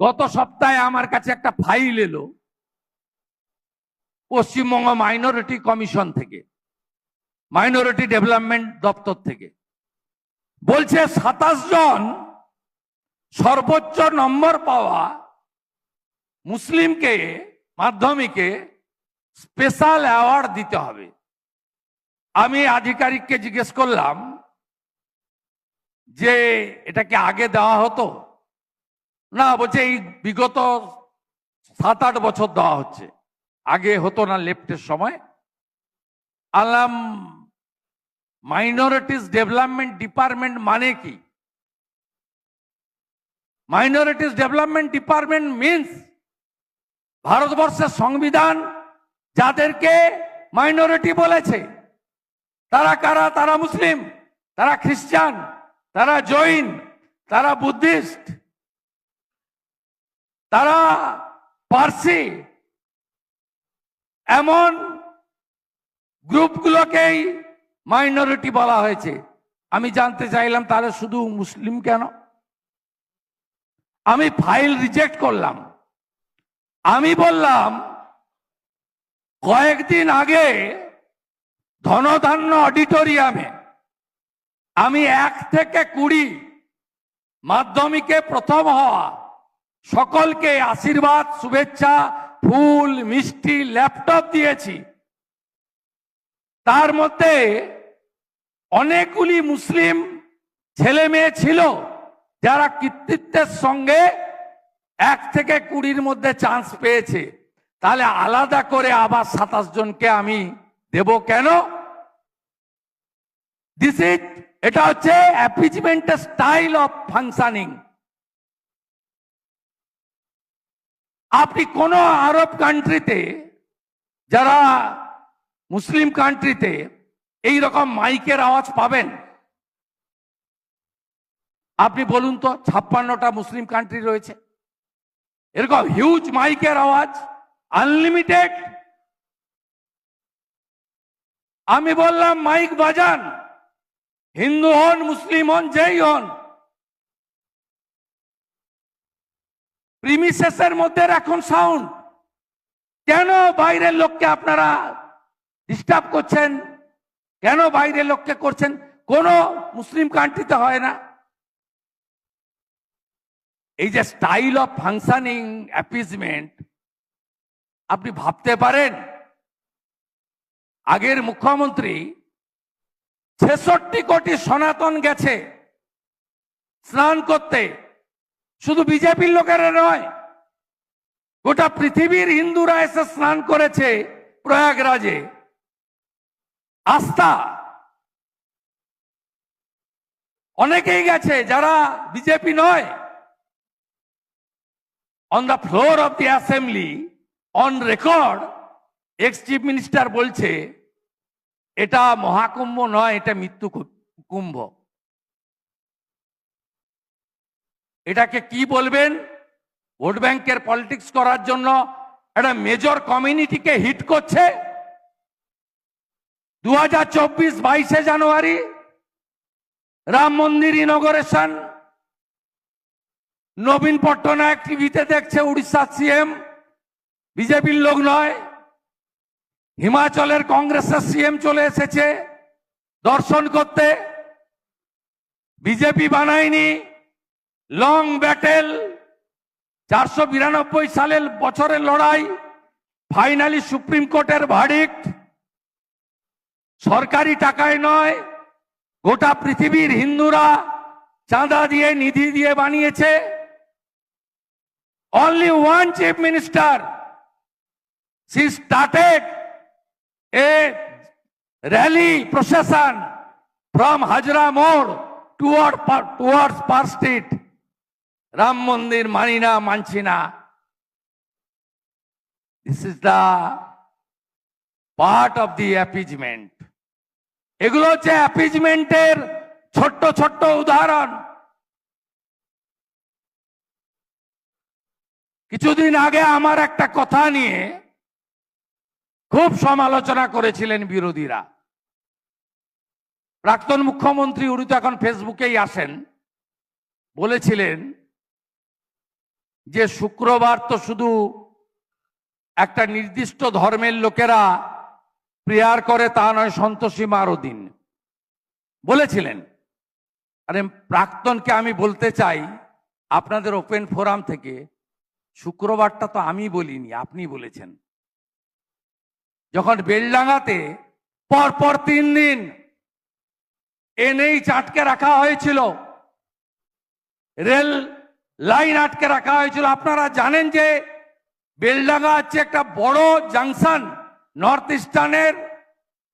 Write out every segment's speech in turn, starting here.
গত সপ্তাহে আমার কাছে একটা ফাইল এলো পশ্চিমবঙ্গ মাইনরিটি কমিশন থেকে, মাইনরিটি ডেভেলপমেন্ট দপ্তর থেকে। বলছে 27 জন সর্বোচ্চ নম্বর পাওয়া মুসলিমকে মাধ্যমিকে স্পেশাল অ্যাওয়ার্ড দিতে হবে। আমি আধিকারিককে জিজ্ঞেস করলাম যে এটা কি আগে দেওয়া হতো? না, বলছে এই বিগত 7-8 বছর দেওয়া হচ্ছে, আগে হতো না লেফটের সময়। আলাম মাইনরিটিস ডেভেলপমেন্ট ডিপার্টমেন্ট মানে কি? মাইনরিটিস ডেভেলপমেন্ট ডিপার্টমেন্ট মিন্স ভারতবর্ষের সংবিধান যাদেরকে মাইনরিটি বলেছে তারা কারা? তারা মুসলিম, তারা খ্রিস্টান, তারা জৈন, তারা বুদ্ধিস্ট, তারা পার্সি। এমন গ্রুপগুলোকেই মাইনরিটি বলা হয়েছে। আমি জানতে চাইলাম তাহলে শুধু মুসলিম কেন? আমি ফাইল রিজেক্ট করলাম। আমি বললাম কয়েকদিন আগে ধনধান্য অডিটোরিয়ামে আমি 1 থেকে 20 মাধ্যমিকে প্রথম হওয়া সকলকে আশীর্বাদ, শুভেচ্ছা, ফুল, মিষ্টি, ল্যাপটপ দিয়েছি। তার মধ্যে অনেকগুলি মুসলিম ছেলে মেয়ে ছিল যারা কৃতিত্বের সঙ্গে 1 থেকে 20-র মধ্যে চান্স পেয়েছে। তাহলে আলাদা করে আবার 27 জনকে আমি দেব কেন? এটা হচ্ছে অ্যাপিজমেন্টের স্টাইল অফ ফাংশনিং। আপনি কোন আরব কান্ট্রিতে, যারা মুসলিম কান্ট্রিতে এই রকম মাইকের আওয়াজ পাবেন? আপনি বলুন তো, 56টা মুসলিম কান্ট্রি রয়েছে, এরকম হিউজ মাইকের আওয়াজ, আনলিমিটেড। আমি বললাম মাইক বাজান, হিন্দু হন, মুসলিম হন, যেই হন, প্রিমিসেসের মধ্যে রাখুন সাউন্ড। কেন বাইরের লোককে আপনারা ডিস্টার্ব করছেন? কেন বাইরের লোককে করছেন? কোন মুসলিম কান্ট্রিতে হয় না। এই যে স্টাইল অফ ফাংশনিং, অ্যাপিজমেন্ট, আপনি ভাবতে পারেন আগের মুখ্যমন্ত্রী 66 কোটি সনাতন গেছে স্নান করতে, শুধু বিজেপির লোকেরা নয়, গোটা পৃথিবীর হিন্দুরা এসে স্নান করেছে প্রয়াগরাজে। আস্থা অনেকেই গেছে যারা বিজেপি নয়। On the floor of the assembly, on record, x chief minister বলছে এটা মহাকুম্ভ নয়, এটা মৃত্যু কুম্ভ। এটাকে কি বলবেন? ভোট ব্যাংকের পলিটিক্স করার জন্য একটা মেজর কমিউনিটিকে হিট করছে। 2024 22শে জানুয়ারি রাম মন্দির ইনগরেশন, নবীন পট্টনায়ক টিভিতে দেখছে, উড়িষ্যার সিএম, বিজেপির লোক নয়। হিমাচলের কংগ্রেসের সিএম চলে এসেছে দর্শন করতে। বিজেপি বানায়নি, লং ব্যাটেল, 492 সালের বছরের লড়াই, ফাইনালি সুপ্রিম কোর্টের ভার্ডিক্ট। সরকারি টাকায় নয়, গোটা পৃথিবীর হিন্দুরা চাঁদা দিয়ে, নিধি দিয়ে বানিয়েছে। Only one chief minister, she started a rally procession from Hajra Mode towards Park Street. Ram মন্দির মানি না, মানছি না। This is the part of the appeasement. এগুলো হচ্ছে অ্যাপিজমেন্টের ছোট্ট ছোট্ট উদাহরণ। কিছুদিন আগে আমার একটা কথা নিয়ে খুব সমালোচনা করেছিলেন বিরোধীরা। প্রাক্তন মুখ্যমন্ত্রী, উনি তো এখন ফেসবুকেই আসেন, বলেছিলেন যে শুক্রবার তো শুধু একটা নির্দিষ্ট ধর্মের লোকেরা প্রেয়ার করে তা নয়, সন্তোষী মারও দিন বলেছিলেন। আরে প্রাক্তনকে আমি বলতে চাই আপনাদের ওপেন ফোরাম থেকে, শুক্রবারটা তো আমি বলিনি, আপনি বলেছেন। যখন বেলডাঙ্গাতে পরপর 3 দিন এনএইচ আটকে রাখা হয়েছিল, রেল লাইন আটকে রাখা হয়েছিল, আপনারা জানেন যে বেলডাঙ্গা হচ্ছে একটা বড় জাংশন, নর্থ ইস্টার্নের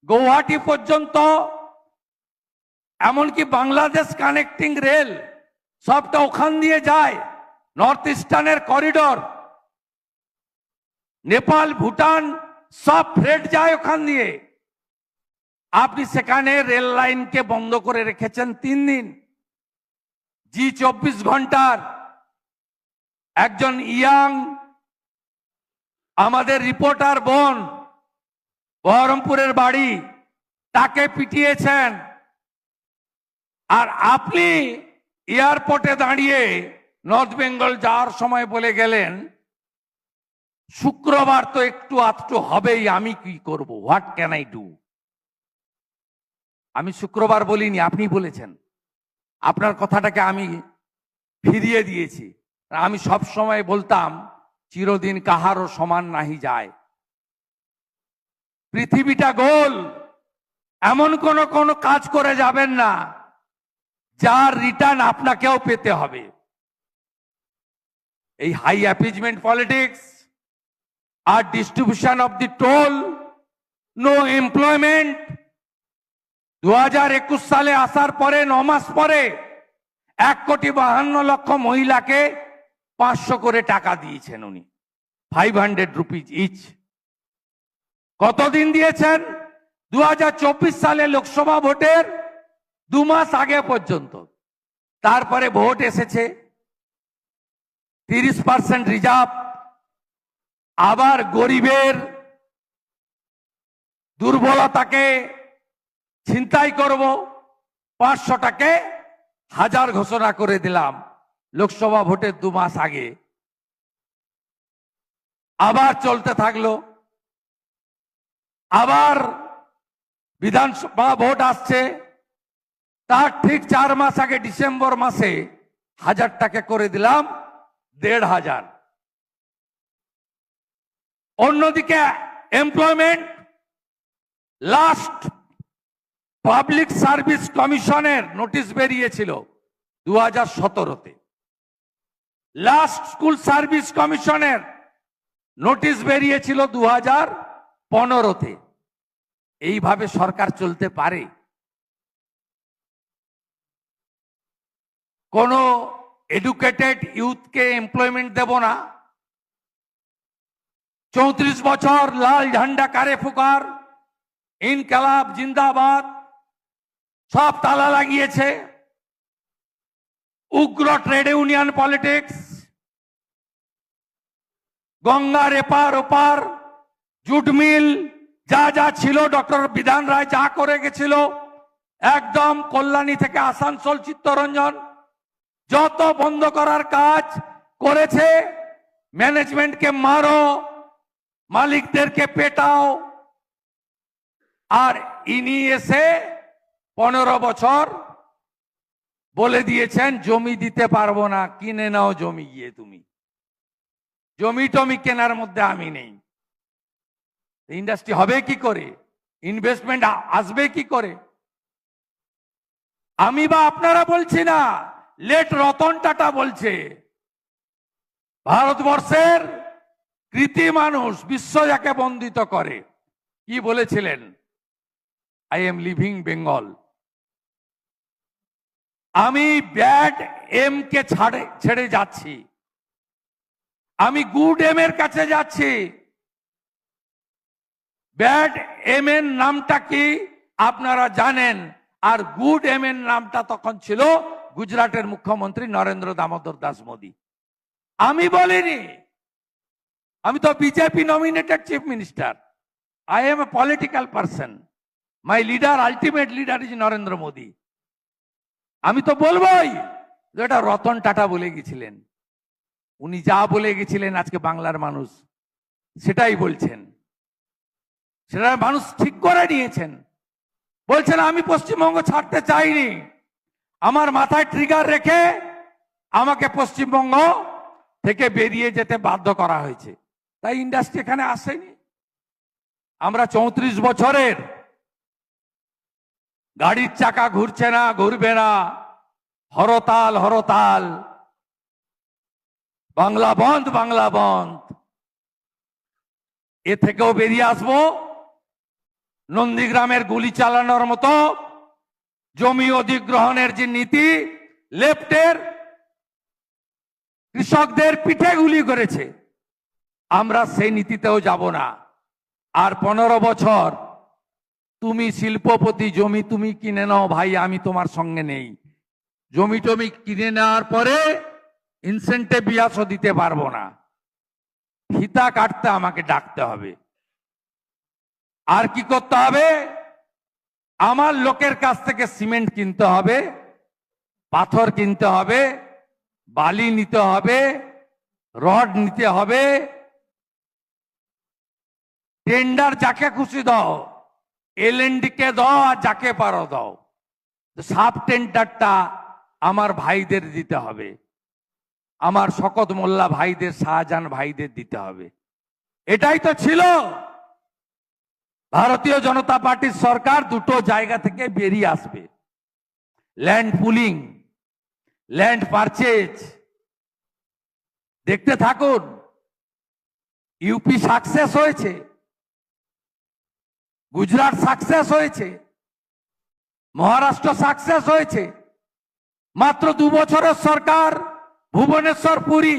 গৌহাটি পর্যন্ত, এমনকি বাংলাদেশ কানেক্টিং রেল সবটা ওখান দিয়ে যায়, নর্থ ইস্টার্নের করিডোর, নেপাল ভুটান সব ফ্রেট যায় ওখান দিয়ে। আপনি সেখানে রেল লাইনকে বন্ধ করে রেখেছেন 3 দিন। জি 24 ঘন্টার একজন ইয়াং আমাদের রিপোর্টার বোন, বহরমপুরের বাড়ি, তাকে পিটিয়েছেন। আর আপনি এয়ারপোর্টে দাঁড়িয়ে নর্থ বেঙ্গল যাওয়ার সময় বলে গেলেন শুক্রবার তো একটু আধটু হবেই, আমি কি করব, হোয়াট ক্যান আই ডু। আমি শুক্রবার বলিনি, আপনি বলেছেন। আপনার কথাটাকে আমি ফিরিয়ে দিয়েছি। আমি সব সময় বলতাম চিরদিন কাহারও সমান নাহি যায়। পৃথিবীটা গোল, এমন কোন কাজ করে যাবেন না যার রিটার্ন আপনাকেও পেতে হবে। এই হাই অ্যাপিজমেন্ট পলিটিক্স আর distribution of the toll, no employment. 2021 সালে আসার পরে 9 মাস পরে 1,52,00,000 মহিলাকে 500 করে টাকা দিয়েছেন উনি, 500 রুপিজ ইচ। কতদিন দিয়েছেন? 2024 সালে লোকসভা ভোটের 2 মাস আগে পর্যন্ত। তারপরে ভোট এসেছে, 30% রিজার্ভ। আবার গরিবের দুর্বলতাকে ছিনতাই করব, 500টাকে 1000 ঘোষণা করে দিলাম লোকসভা ভোটের 2 মাস আগে। আবার চলতে থাকলো। আবার বিধানসভা ভোট আসছে, তার ঠিক 4 মাস আগে ডিসেম্বর মাসে 1000 টাকা করে দিলাম 1500। অন্যদিকে এমপ্লয়মেন্ট, লাস্ট পাবলিক সার্ভিস কমিশনের নোটিশ বেরিয়েছিল 2017-তে, লাস্ট স্কুল সার্ভিস কমিশনের নোটিশ বেরিয়েছিল 2015-তে। এইভাবে সরকার চলতে পারে? কোন এডুকেটেড ইউথকে এমপ্লয়মেন্ট দেব না? 34 বছর লাল ঝান্ডা কারে ফুকার, ইনকালাব জিন্দাবাদ সব তালা লাগিয়েছে। উগ্র ট্রেড ইউনিয়ন পলিটিক্স, গঙ্গার এপার ওপার জুট মিল, যা যা ছিল, ডক্টর বিধান রায় যা করে গেছিল, একদম কল্যাণী থেকে আসানসোল চিত্তরঞ্জন যত বন্ধ করার কাজ করেছে। ম্যানেজমেন্টকে মারো, মালিকদেরকে পেটাও। আর ইনি এসে 15 বছর বলে দিয়েছেন জমি দিতে পারবো না, কিনে নাও জমি গিয়ে তুমি। জমি টমি কেনার মধ্যে আমি নেই। ইন্ডাস্ট্রি হবে কি করে? ইনভেস্টমেন্ট আসবে কি করে? আমি বা আপনারা বলছি না, লেট রতন টাটা বলছে। ভারতবর্ষের কৃতি মানুষ বিশ্ব যাকে বন্দিত করে, কি বলেছিলেন? I am living Bengal. আমি ব্যাড এম কে ছেড়ে যাচ্ছি, আমি গুড এম এর কাছে যাচ্ছি। ব্যাড এম এর নামটা কি আপনারা জানেন, আর গুড এম এর নামটা তখন ছিল গুজরাটের মুখ্যমন্ত্রী নরেন্দ্র দামোদর দাস মোদী। আমি বলিনি, আমি তো BJP nominated chief minister. I M a political person, my leader, ultimate leader is Narendra Modi. আমি তো বলবোই, এটা রতন টাটা বলে গেছিলেন। উনি যা বলে গেছিলেন আজকে বাংলার মানুষ সেটাই বলছেন, সেটা মানুষ ঠিক করে নিয়েছেন। বলছেন আমি পশ্চিমবঙ্গ ছাড়তে চাইনি, আমার মাথায় ট্রিগার রেখে আমাকে পশ্চিমবঙ্গ থেকে বেরিয়ে যেতে বাধ্য করা হয়েছে, তাই ইন্ডাস্ট্রি এখানে আসেনি। আমরা 34 বছরের, গাড়ির চাকা ঘুরছে না, ঘুরবে না, হরতাল হরতাল, বাংলা বন্ধ বাংলা বন্ধ, এ থেকেও বেরিয়ে আসবো। নন্দীগ্রামের গুলি চালানোর মতো জমি অধিগ্রহণের যে নীতি লেফটের কৃষকদের পিঠে গুলি করেছে, আমরা সেই নীতিতেও যাব না। আর 15 বছর তুমি শিল্পপতি, জমি তুমি কিনে নাও ভাই, আমি তোমার সঙ্গে নেই। জমি টমি কিনে নেওয়ার পরে ইনসেন্টিভ বিয়াসও দিতে পারবো না, ফিতা কাটতে আমাকে ডাকতে হবে। আর কি করতে হবে? আমার লোকের কাছ থেকে সিমেন্ট কিনতে হবে, পাথর কিনতে হবে, বালি নিতে হবে, রড নিতে হবে। টেন্ডার যাকে খুশি দাও, এলএনডি কে দাও আর যাকে পারো দাও, সাব টেন্ডারটা আমার ভাইদের দিতে হবে, আমার শকত মোল্লা ভাইদের, শাহজাহান ভাইদের দিতে হবে। এটাই তো ছিল। ভারতীয় জনতা পার্টির সরকার দুটো জায়গা থেকে বেরিয়ে আসবে, ল্যান্ড পুলিং, ল্যান্ড পারচেজ। দেখতে থাকুন, ইউপি সাকসেস হয়েছে, গুজরাট সাকসেস হয়েছে, মহারাষ্ট্র সাকসেস হয়েছে। মাত্র 2 বছরের সরকার ভুবনেশ্বর পুরী